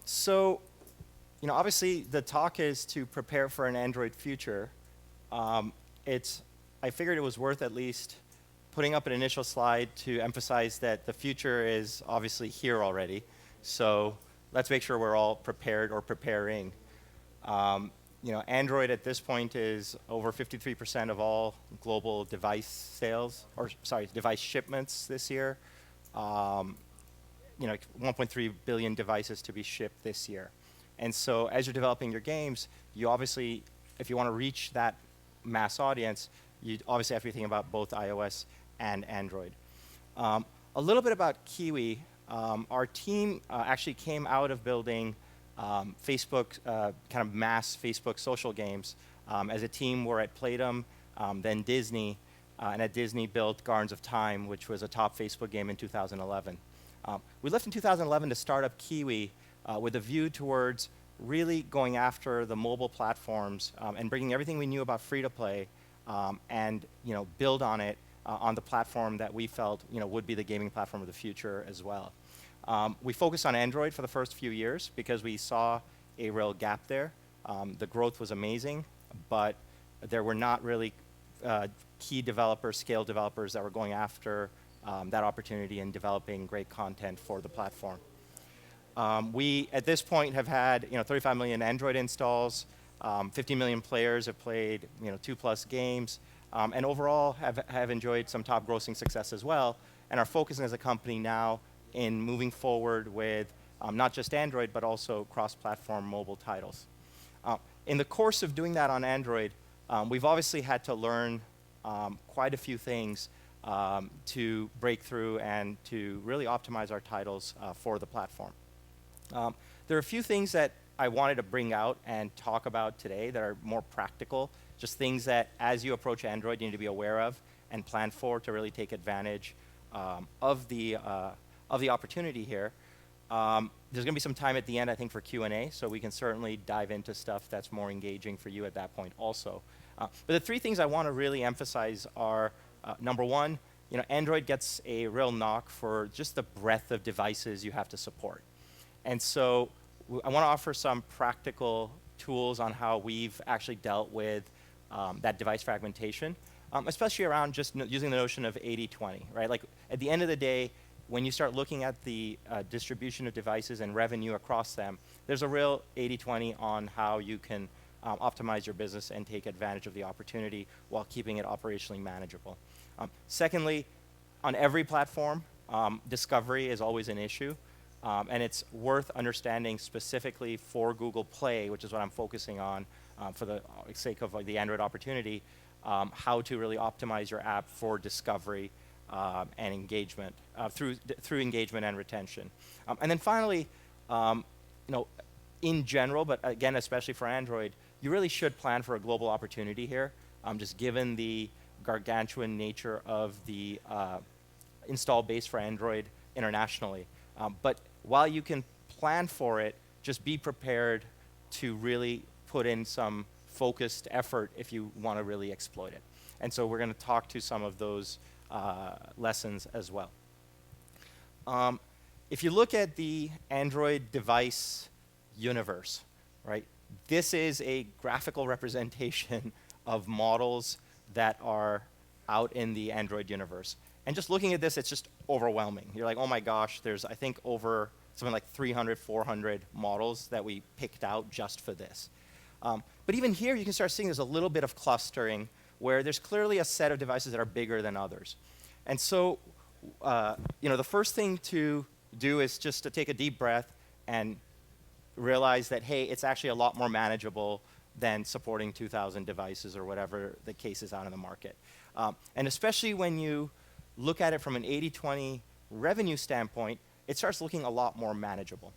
So, obviously the talk is to prepare for an Android future. Um, it's, I figured it was worth at least putting up an initial slide to emphasize that the future is obviously here already. So let's make sure we're all prepared or preparing. Android at this point is over 53% of all global device sales, or sorry, device shipments this year. Um, 1.3 billion devices to be shipped this year. And so as you're developing your games, you obviously, if you want to reach that mass audience, you obviously have to be thinking about both iOS and Android. A little bit about Kiwi. Our team actually came out of building Facebook, kind of mass Facebook social games. As a team, we're at Playdom, then Disney, and at Disney built Gardens of Time, which was a top Facebook game in 2011. We left in 2011 to start up Kiwi with a view towards really going after the mobile platforms and bringing everything we knew about free-to-play and build on it on the platform that we felt would be the gaming platform of the future as well. We focused on Android for the first few years because we saw a real gap there. The growth was amazing, but there were not really key developers, scale developers that were going after that opportunity and developing great content for the platform. We, at this point, have had 35 million Android installs, 50 million players have played 2+ games, and overall have enjoyed some top grossing success as well, and are focusing as a company now in moving forward with not just Android, but also cross-platform mobile titles. In the course of doing that on Android, we've obviously had to learn quite a few things to break through and to really optimize our titles for the platform. There are a few things that I wanted to bring out and talk about today that are more practical, just things that as you approach Android you need to be aware of and plan for to really take advantage of the opportunity here. There's going to be some time at the end, I think, for Q&A, so we can certainly dive into stuff that's more engaging for you at that point also. But the three things I want to really emphasize are, number one, Android gets a real knock for just the breadth of devices you have to support. And so I want to offer some practical tools on how we've actually dealt with that device fragmentation, especially around just using the notion of 80-20, right? Like at the end of the day, when you start looking at the distribution of devices and revenue across them, there's a real 80-20 on how you can optimize your business and take advantage of the opportunity while keeping it operationally manageable. Secondly, on every platform, discovery is always an issue. And it's worth understanding specifically for Google Play, which is what I'm focusing on for the sake of the Android opportunity, how to really optimize your app for discovery and engagement, through engagement and retention. And then finally, in general, but again, especially for Android, you really should plan for a global opportunity here, just given the gargantuan nature of the install base for Android internationally. But while you can plan for it, just be prepared to really put in some focused effort if you want to really exploit it. And so we're going to talk to some of those lessons as well. If you look at the Android device universe, right, this is a graphical representation of models that are out in the Android universe. And just looking at this, it's just overwhelming. You're like, oh my gosh, there's, I think, over something like 300, 400 models that we picked out just for this. But even here, you can start seeing there's a little bit of clustering where there's clearly a set of devices that are bigger than others. And so, the first thing to do is just to take a deep breath and realize that, hey, it's actually a lot more manageable than supporting 2,000 devices or whatever the case is out in the market. And especially when you look at it from an 80-20 revenue standpoint, it starts looking a lot more manageable.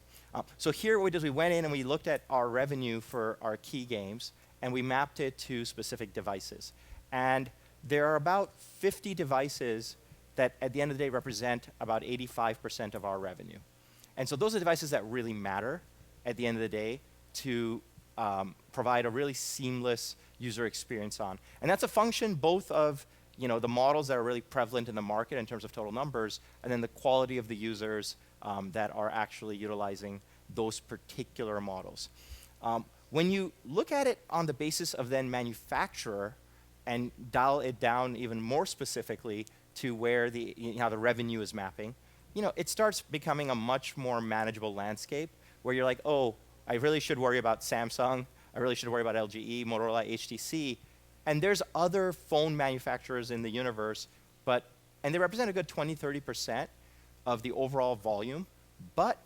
So here what we did is we went in and we looked at our revenue for our key games, and we mapped it to specific devices. And there are about 50 devices that at the end of the day represent about 85% of our revenue. And so those are devices that really matter at the end of the day to provide a really seamless user experience on. And that's a function both of the models that are really prevalent in the market in terms of total numbers, and then the quality of the users that are actually utilizing those particular models. When you look at it on the basis of then manufacturer and dial it down even more specifically to where how the revenue is mapping, it starts becoming a much more manageable landscape where you're like, oh, I really should worry about Samsung, I really should worry about LGE, Motorola, HTC, and there's other phone manufacturers in the universe, and they represent a good 20-30% of the overall volume, but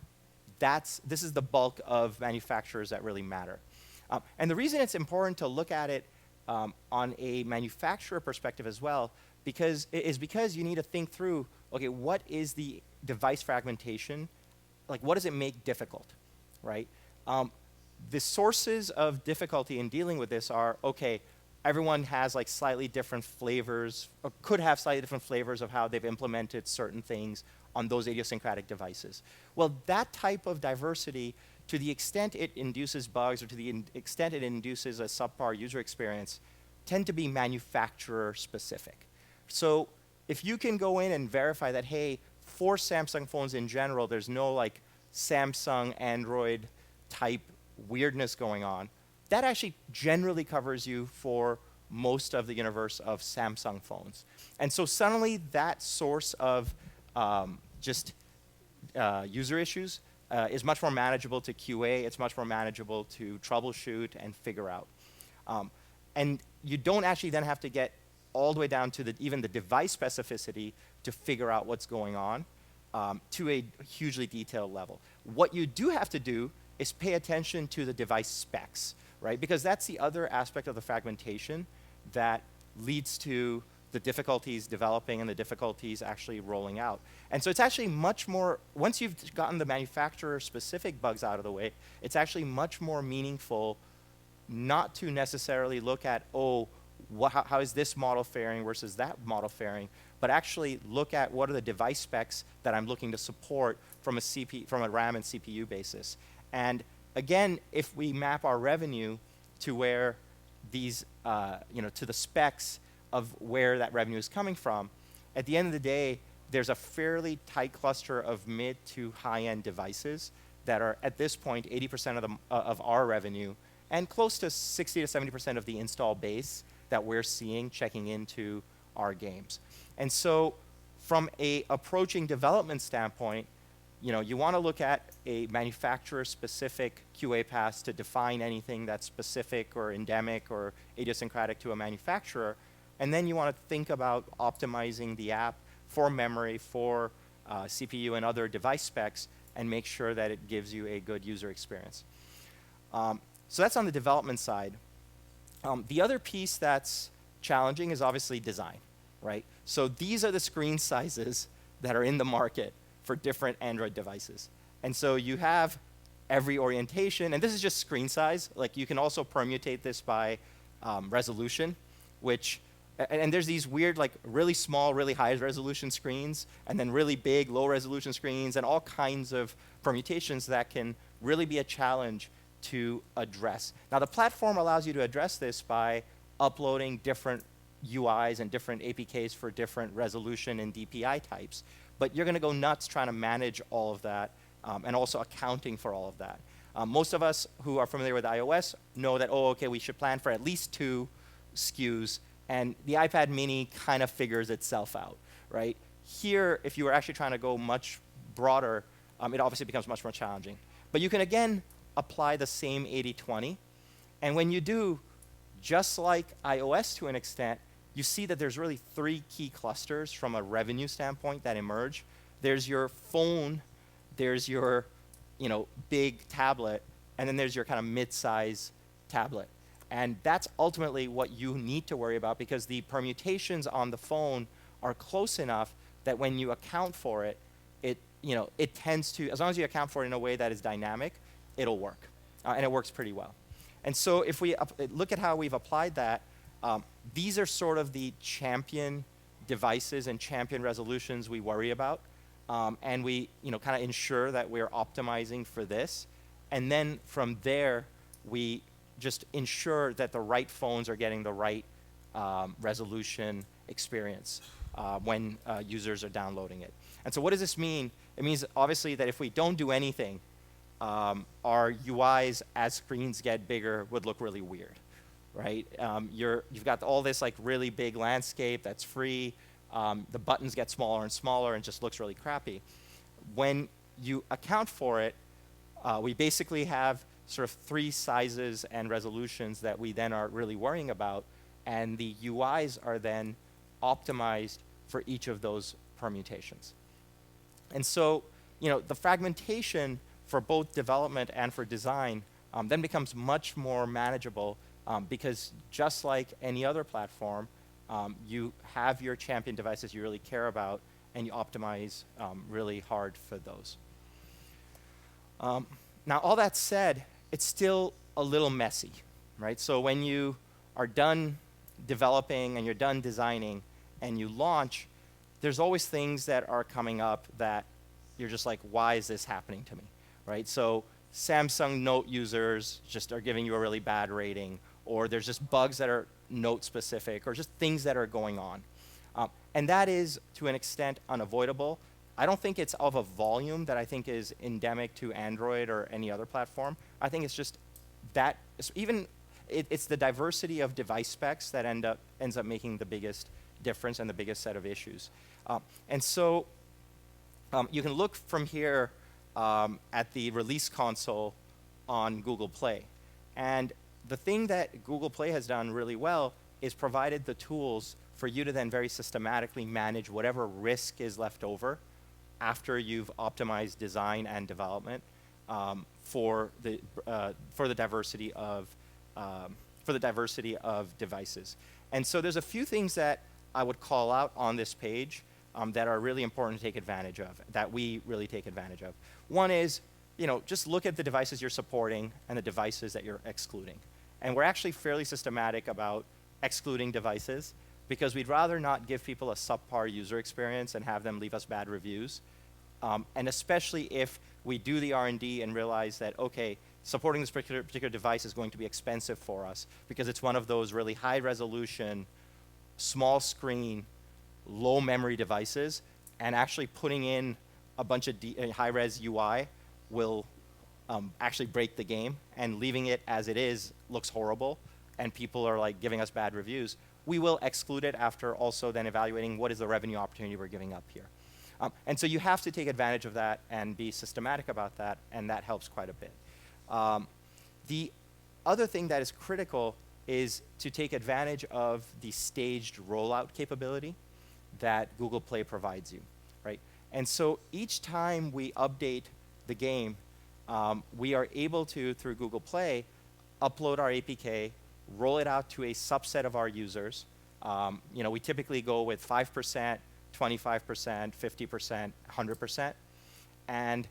this is the bulk of manufacturers that really matter. And the reason it's important to look at it on a manufacturer perspective as well because you need to think through, okay, what is the device fragmentation? Like, what does it make difficult, right? The sources of difficulty in dealing with this are, okay, everyone has like slightly different flavors, or could have slightly different flavors of how they've implemented certain things on those idiosyncratic devices. Well, that type of diversity, to the extent it induces bugs or to the extent it induces a subpar user experience, tend to be manufacturer specific. So if you can go in and verify that, hey, for Samsung phones in general, there's no like Samsung Android type weirdness going on, that actually generally covers you for most of the universe of Samsung phones. And so suddenly that source of user issues is much more manageable to QA, it's much more manageable to troubleshoot and figure out. And you don't actually then have to get all the way down to even the device specificity to figure out what's going on to a hugely detailed level. What you do have to do is pay attention to the device specs, right? Because that's the other aspect of the fragmentation that leads to the difficulties developing and the difficulties actually rolling out. And so it's actually much more, once you've gotten the manufacturer-specific bugs out of the way, it's actually much more meaningful not to necessarily look at, oh, how is this model faring versus that model faring, but actually look at what are the device specs that I'm looking to support from a RAM and CPU basis. And again, if we map our revenue to where these, to the specs of where that revenue is coming from, at the end of the day, there's a fairly tight cluster of mid to high-end devices that are, at this point, 80% of our revenue and close to 60 to 70% of the install base that we're seeing checking into our games. And so from a approaching development standpoint, you want to look at a manufacturer-specific QA path to define anything that's specific or endemic or idiosyncratic to a manufacturer. And then you want to think about optimizing the app for memory, for CPU and other device specs, and make sure that it gives you a good user experience. So that's on the development side. The other piece that's challenging is obviously design, right? So these are the screen sizes that are in the market for different Android devices. And so you have every orientation, and this is just screen size. Like, you can also permutate this by resolution, and there's these weird, like, really small, really high resolution screens, and then really big, low resolution screens, and all kinds of permutations that can really be a challenge to address. Now, the platform allows you to address this by uploading different UIs and different APKs for different resolution and DPI types. But you're going to go nuts trying to manage all of that and also accounting for all of that. Most of us who are familiar with iOS know that, oh, okay, we should plan for at least 2 SKUs, and the iPad mini kind of figures itself out, right? Here, if you were actually trying to go much broader, it obviously becomes much more challenging. But you can, again, apply the same 80-20. And when you do, just like iOS to an extent, you see that there's really 3 key clusters from a revenue standpoint that emerge. There's your phone, there's your big tablet, and then there's your kind of mid-size tablet. And that's ultimately what you need to worry about, because the permutations on the phone are close enough that when you account for it, it tends to, as long as you account for it in a way that is dynamic, it'll work. And it works pretty well. And so if we look at how we've applied that, these are sort of the champion devices and champion resolutions we worry about. And we kind of ensure that we're optimizing for this. And then from there, we just ensure that the right phones are getting the right resolution experience when users are downloading it. And so what does this mean? It means obviously that if we don't do anything, our UIs as screens get bigger would look really weird, right? You've got all this like really big landscape that's free. The buttons get smaller and smaller and just looks really crappy. When you account for it, we basically have sort of 3 sizes and resolutions that we then are really worrying about, and the UIs are then optimized for each of those permutations. And so, the fragmentation for both development and for design then becomes much more manageable because just like any other platform, you have your champion devices you really care about, and you optimize really hard for those. Now, all that said, it's still a little messy, right? So when you are done developing and you're done designing and you launch, there's always things that are coming up that you're just like, why is this happening to me, right? So Samsung Note users just are giving you a really bad rating, or there's just bugs that are Note specific, or just things that are going on. And that is, to an extent, unavoidable. I don't think it's of a volume that I think is endemic to Android or any other platform. I think it's just that, it's the diversity of device specs that ends up making the biggest difference and the biggest set of issues. And so you can look from here at the release console on Google Play. And the thing that Google Play has done really well is provided the tools for you to then very systematically manage whatever risk is left over after you've optimized design and development for the diversity of devices. And so there's a few things that I would call out on this page that are really important to take advantage of, that we really take advantage of. One is, just look at the devices you're supporting and the devices that you're excluding. And we're actually fairly systematic about excluding devices because we'd rather not give people a subpar user experience and have them leave us bad reviews. And especially if we do the R&D and realize that, okay, supporting this particular device is going to be expensive for us because it's one of those really high resolution, small screen, low memory devices, and actually putting in a bunch of high-res UI will actually break the game, and leaving it as it is looks horrible, and people are like giving us bad reviews. We will exclude it after also then evaluating what is the revenue opportunity we're giving up here. And so you have to take advantage of that and be systematic about that, and that helps quite a bit. The other thing that is critical is to take advantage of the staged rollout capability that Google Play provides you, right? And so each time we update the game, we are able to, through Google Play, upload our APK, roll it out to a subset of our users. We typically go with 5%, 25%, 50%, 100%. And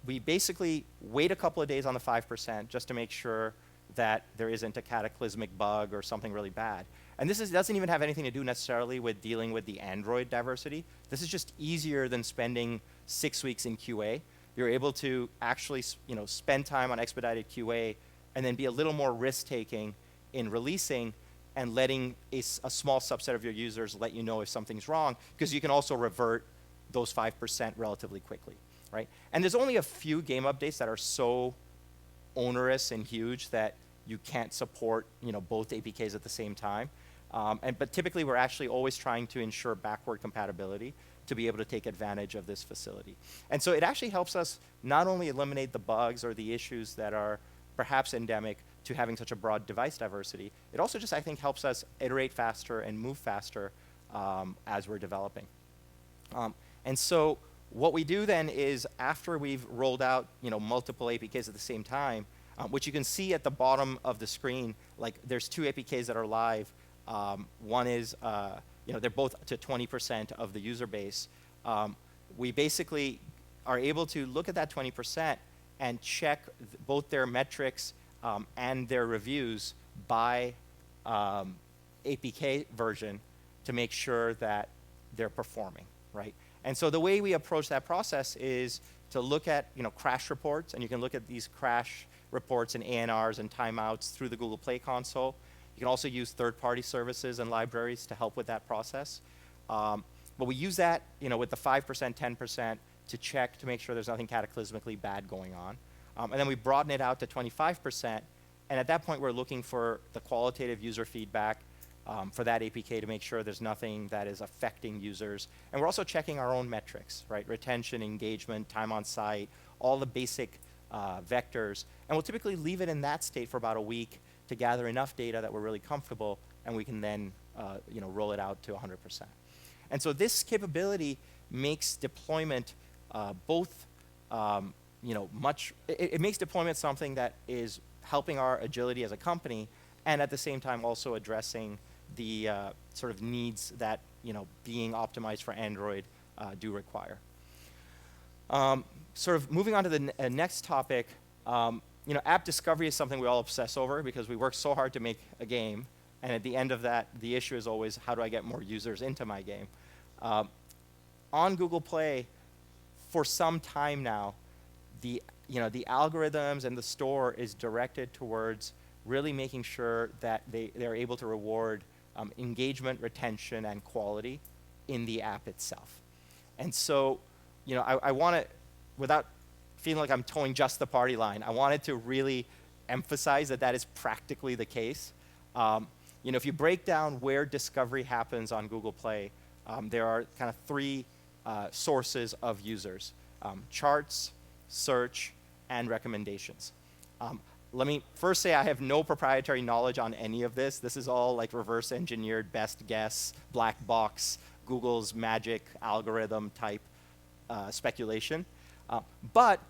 we basically wait a couple of days on the 5% just to make sure that there isn't a cataclysmic bug or something really bad. And this doesn't even have anything to do necessarily with dealing with the Android diversity. This is just easier than spending 6 weeks in QA. You're able to actually spend time on expedited QA and then be a little more risk-taking in releasing and letting a small subset of your users let you know if something's wrong, because you can also revert those 5% relatively quickly, right? And there's only a few game updates that are so onerous and huge that you can't support both APKs at the same time. But typically we're actually always trying to ensure backward compatibility to be able to take advantage of this facility. And so it actually helps us not only eliminate the bugs or the issues that are perhaps endemic to having such a broad device diversity, it also just, I think, helps us iterate faster and move faster as we're developing. And so what we do then is, after we've rolled out multiple APKs at the same time, which you can see at the bottom of the screen, like there's 2 APKs that are live. One is, they're both to 20% of the user base. We basically are able to look at that 20% and check both their metrics and their reviews by APK version to make sure that they're performing, right? And so the way we approach that process is to look at crash reports, and you can look at these crash reports and ANRs and timeouts through the Google Play console. You can also use third-party services and libraries to help with that process. But we use that with the 5%, 10% to check to make sure there's nothing cataclysmically bad going on. And then we broaden it out to 25%. And at that point, we're looking for the qualitative user feedback for that APK to make sure there's nothing that is affecting users. And we're also checking our own metrics, right? Retention, engagement, time on site, all the basic vectors. And we'll typically leave it in that state for about a week to gather enough data that we're really comfortable, and we can then roll it out to 100%. And so this capability makes deployment both, it makes deployment something that is helping our agility as a company, and at the same time also addressing the sort of needs that being optimized for Android do require. Sort of moving on to the next topic, app discovery is something we all obsess over because we work so hard to make a game, and at the end of that, the issue is always, how do I get more users into my game? On Google Play, for some time now, the algorithms and the store is directed towards really making sure that they're able to reward engagement, retention, and quality in the app itself. And so, I want to, without feeling like I'm towing just the party line, I wanted to really emphasize that that is practically the case. If you break down where discovery happens on Google Play, there are kind of three sources of users: charts, search, and recommendations. Let me first say I have no proprietary knowledge on any of this. This is all like reverse engineered, best guess, black box, Google's magic algorithm type speculation. But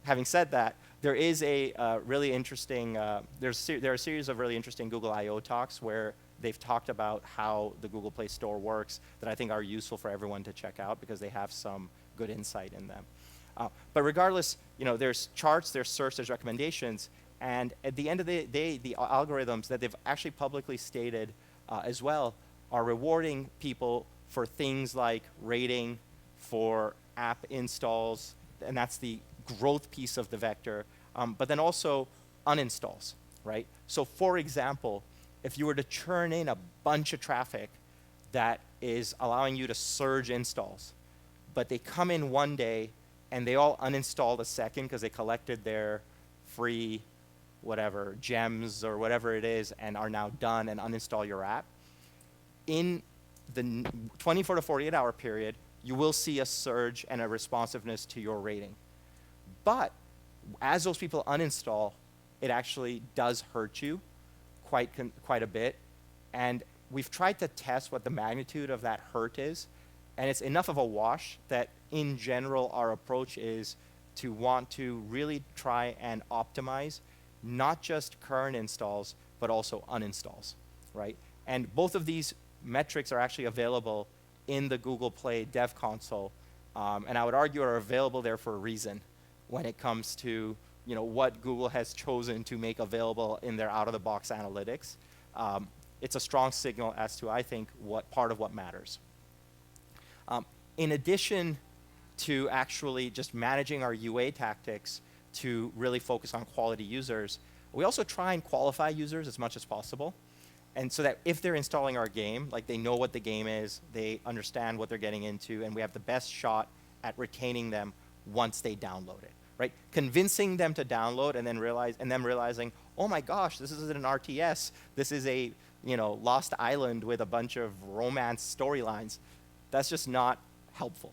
having said that, there is a really interesting, there are a series of really interesting Google I/O talks where they've talked about how the Google Play Store works that I think are useful for everyone to check out because they have some good insight in them. But regardless, there's charts, there's search, there's recommendations, and at the end of the day, the algorithms that they've actually publicly stated as well are rewarding people for things like rating, for app installs, and that's the growth piece of the vector, but then also uninstalls, right? So for example, if you were to churn in a bunch of traffic that is allowing you to surge installs, but they come in one day and they all uninstall the second because they collected their free whatever gems or whatever it is and are now done and uninstall your app, in the 24 to 48 hour period, you will see a surge and a responsiveness to your rating. But as those people uninstall, it actually does hurt you quite a bit. And we've tried to test what the magnitude of that hurt is, and it's enough of a wash that in general our approach is to want to really try and optimize not just current installs, but also uninstalls, right? And both of these metrics are actually available in the Google Play Dev Console, and I would argue are available there for a reason when it comes to what Google has chosen to make available in their out-of-the-box analytics. It's a strong signal as to, I think, what part of what matters. In addition to actually just managing our UA tactics to really focus on quality users, we also try and qualify users as much as possible. And so that if they're installing our game, like they know what the game is, they understand what they're getting into, and we have the best shot at retaining them once they download it, right? Convincing them to download and then realizing, oh my gosh, this isn't an RTS. This is a Lost Island with a bunch of romance storylines. That's just not helpful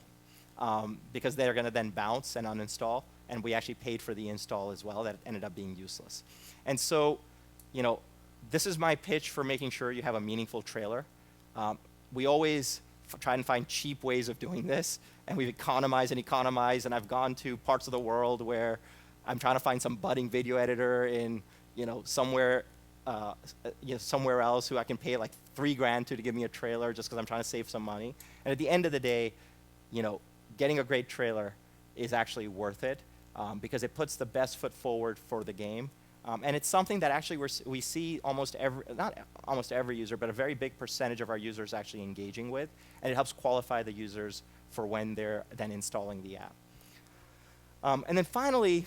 because they're going to then bounce and uninstall, and we actually paid for the install as well. That ended up being useless. And so, this is my pitch for making sure you have a meaningful trailer. We always try and find cheap ways of doing this, and we've economized, and I've gone to parts of the world where I'm trying to find some budding video editor in somewhere else who I can pay like $3,000 to give me a trailer just because I'm trying to save some money. And at the end of the day, getting a great trailer is actually worth it because it puts the best foot forward for the game. And it's something that actually we see not almost every user, but a very big percentage of our users actually engaging with, and it helps qualify the users for when they're then installing the app. And then finally,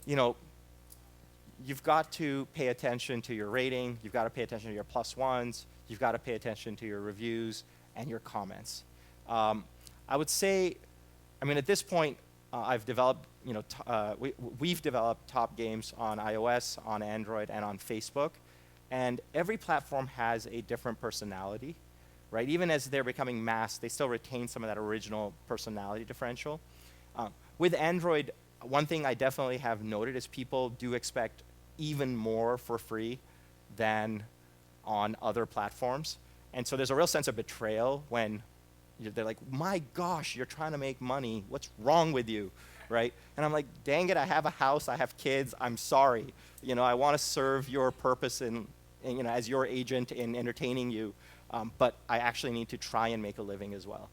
you've got to pay attention to your rating, you've got to pay attention to your +1s, you've got to pay attention to your reviews and your comments. I would say, at this point, I've developed, we've developed top games on iOS, on Android, and on Facebook. And every platform has a different personality, right? Even as they're becoming mass, they still retain some of that original personality differential. With Android, one thing I definitely have noted is people do expect even more for free than on other platforms. And so there's a real sense of betrayal when they're like, my gosh, you're trying to make money. What's wrong with you, right? And I'm like, dang it, I have a house, I have kids, I'm sorry. I want to serve your purpose as your agent in entertaining you, but I actually need to try and make a living as well.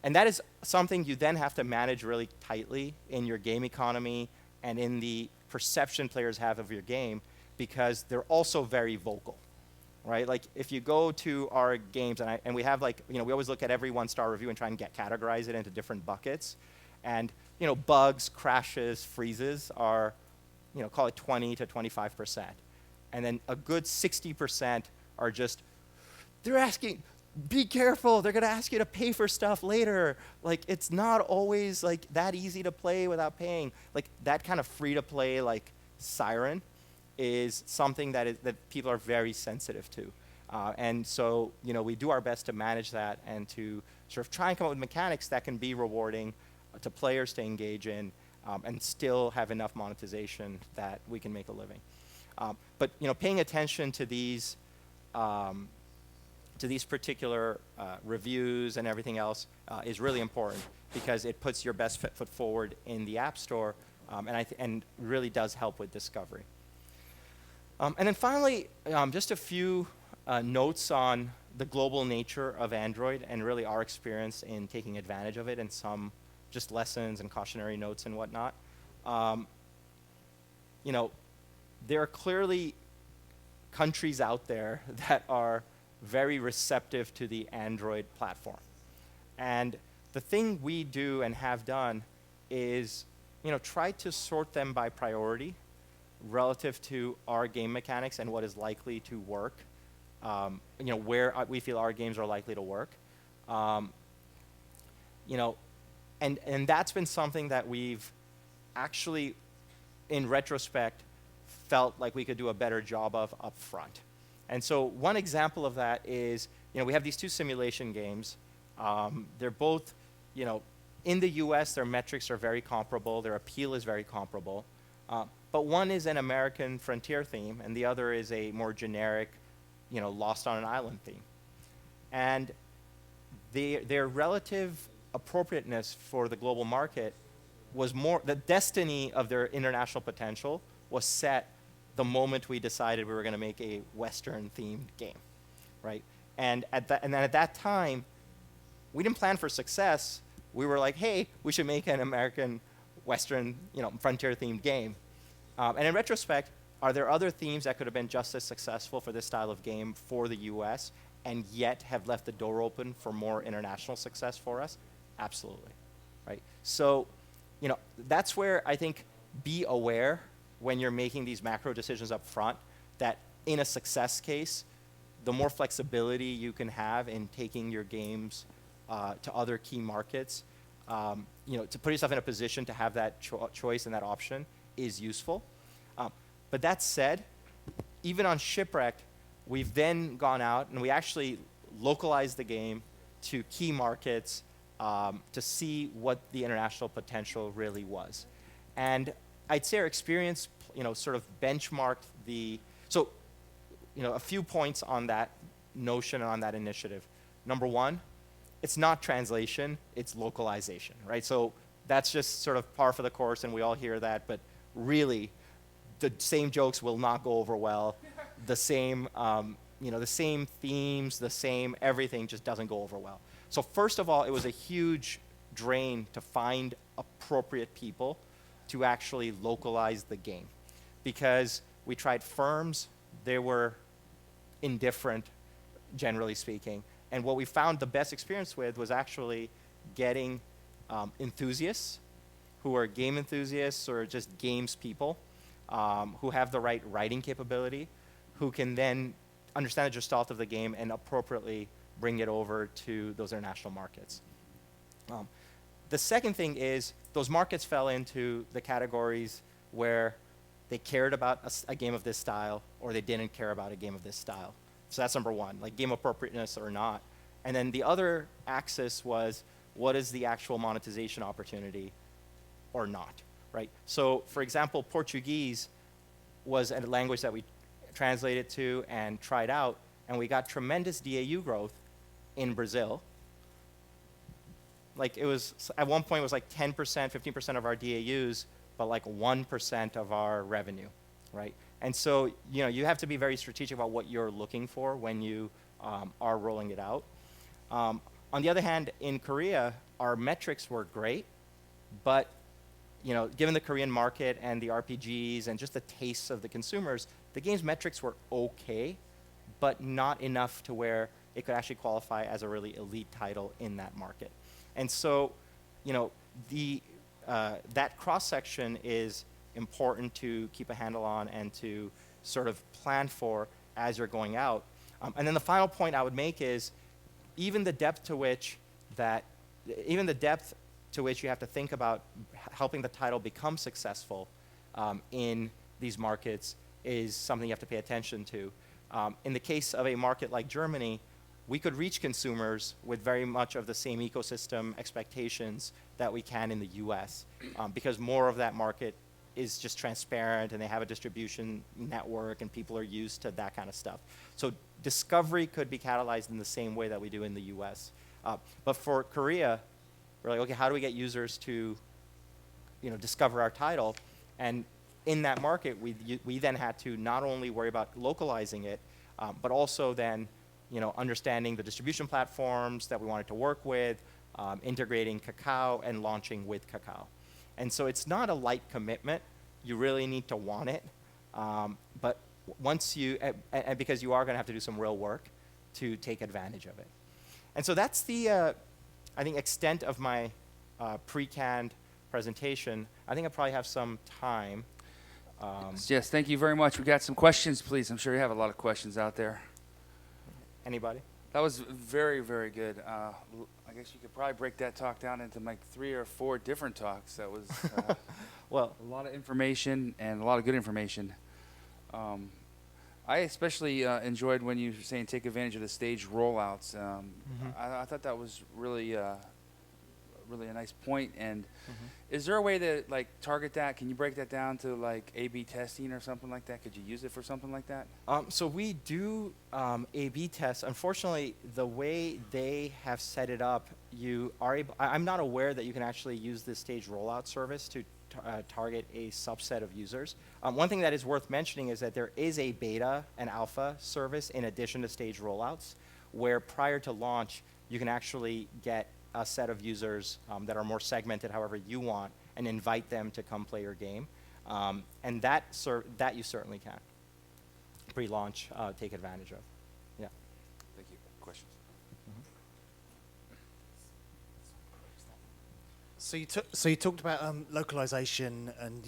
And that is something you then have to manage really tightly in your game economy and in the perception players have of your game, because they're also very vocal. Right, like if you go to our games, and we have we always look at every 1-star review and try and categorize it into different buckets, and bugs, crashes, freezes are, call it 20 to 25%, and then a good 60% are just, they're asking, be careful, they're gonna ask you to pay for stuff later. Like it's not always like that easy to play without paying. Like that kind of free to play siren is something that people are very sensitive to. And so, we do our best to manage that and to sort of try and come up with mechanics that can be rewarding to players to engage in, and still have enough monetization that we can make a living. But paying attention to these particular reviews and everything else is really important, because it puts your best foot forward in the App Store, and really does help with discovery. And then finally, just a few notes on the global nature of Android and really our experience in taking advantage of it, and some just lessons and cautionary notes and whatnot. There are clearly countries out there that are very receptive to the Android platform. And the thing we do and have done is, try to sort them by priority relative to our game mechanics and what is likely to work, where we feel our games are likely to work. And that's been something that we've actually, in retrospect, felt like we could do a better job of up front. And so one example of that is, we have these two simulation games. They're both, in the US, their metrics are very comparable, their appeal is very comparable. But one is an American frontier theme, and the other is a more generic, Lost on an Island theme. And their relative appropriateness for the global market was the destiny of their international potential was set the moment we decided we were going to make a Western-themed game, right? And then at that time, we didn't plan for success. We were like, hey, we should make an American Western, frontier-themed game. And in retrospect, are there other themes that could have been just as successful for this style of game for the US and yet have left the door open for more international success for us? Absolutely, right? So, that's where I think be aware when you're making these macro decisions up front, that in a success case, the more flexibility you can have in taking your games to other key markets, to put yourself in a position to have that choice and that option is useful. But that said, even on Shipwrecked, we've then gone out and we actually localized the game to key markets to see what the international potential really was. And I'd say our experience, sort of benchmarked a few points on that notion and on that initiative. Number one, it's not translation, it's localization, right? So that's just sort of par for the course, and we all hear that, but really, the same jokes will not go over well. The same, the same themes, the same everything just doesn't go over well. So first of all, it was a huge drain to find appropriate people to actually localize the game, because we tried firms, they were indifferent, generally speaking. And what we found the best experience with was actually getting enthusiasts who are game enthusiasts or just games people, who have the right writing capability, who can then understand the gestalt of the game and appropriately bring it over to those international markets. The second thing is those markets fell into the categories where they cared about a game of this style or they didn't care about a game of this style. So that's number one, like game appropriateness or not. And then the other axis was, what is the actual monetization opportunity or not, right? So for example, Portuguese was a language that we translated to and tried out, and we got tremendous DAU growth in Brazil. Like it was, at one point it was like 10%, 15% of our DAUs, but like 1% of our revenue, right? And so, you have to be very strategic about what you're looking for when you are rolling it out. On the other hand, in Korea, our metrics were great, but given the Korean market and the RPGs and just the tastes of the consumers, the game's metrics were okay, but not enough to where it could actually qualify as a really elite title in that market. And so, that cross-section is important to keep a handle on and to sort of plan for as you're going out. And then the final point I would make is even the depth to which you have to think about helping the title become successful in these markets is something you have to pay attention to. In the case of a market like Germany, we could reach consumers with very much of the same ecosystem expectations that we can in the US, because more of that market is just transparent and they have a distribution network and people are used to that kind of stuff. So discovery could be catalyzed in the same way that we do in the US. But for Korea, we're like, okay, how do we get users to discover our title? And in that market, we then had to not only worry about localizing it, but also then understanding the distribution platforms that we wanted to work with, integrating Kakao and launching with Kakao. And so it's not a light commitment. You really need to want it. But once and because you are going to have to do some real work to take advantage of it. And so that's the, I think, extent of my pre-canned presentation. I think I probably have some time. Yes, thank you very much. We got some questions, please. I'm sure you have a lot of questions out there. Anybody? That was very, very good. I guess you could probably break that talk down into like 3 or 4 different talks. That was well, a lot of information and a lot of good information. I especially enjoyed when you were saying take advantage of the stage rollouts. I thought that was really really a nice point. And is there a way to like target that? Can you break that down to like A/B testing or something like that? Could you use it for something like that? So we do A/B tests. Unfortunately, the way they have set it up, I'm not aware that you can actually use this stage rollout service to target a subset of users. One thing that is worth mentioning is that there is a beta and alpha service in addition to stage rollouts, where prior to launch, you can actually get a set of users that are more segmented however you want and invite them to come play your game. And that you certainly can. Pre-launch, take advantage of. Yeah. Thank you. Questions? So you talked about localization and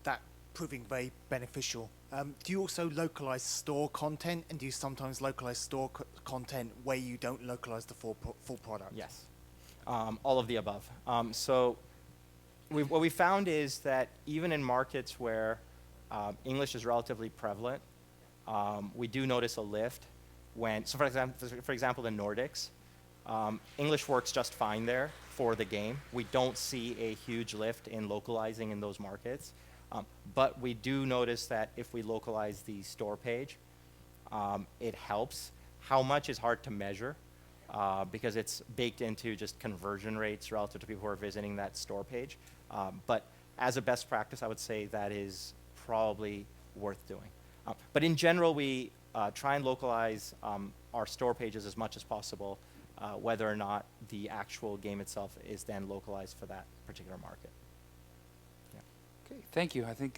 that proving very beneficial. Do you also localize store content, and do you sometimes localize store content where you don't localize the full product? Yes. All of the above. So what we found is that even in markets where English is relatively prevalent, we do notice a lift when, so for example, the Nordics, English works just fine there for the game. We don't see a huge lift in localizing in those markets. But we do notice that if we localize the store page, it helps. How much is hard to measure. Because it's baked into just conversion rates relative to people who are visiting that store page. But as a best practice, I would say that is probably worth doing. But in general, we try and localize our store pages as much as possible, whether or not the actual game itself is then localized for that particular market. Yeah. Okay, thank you. I think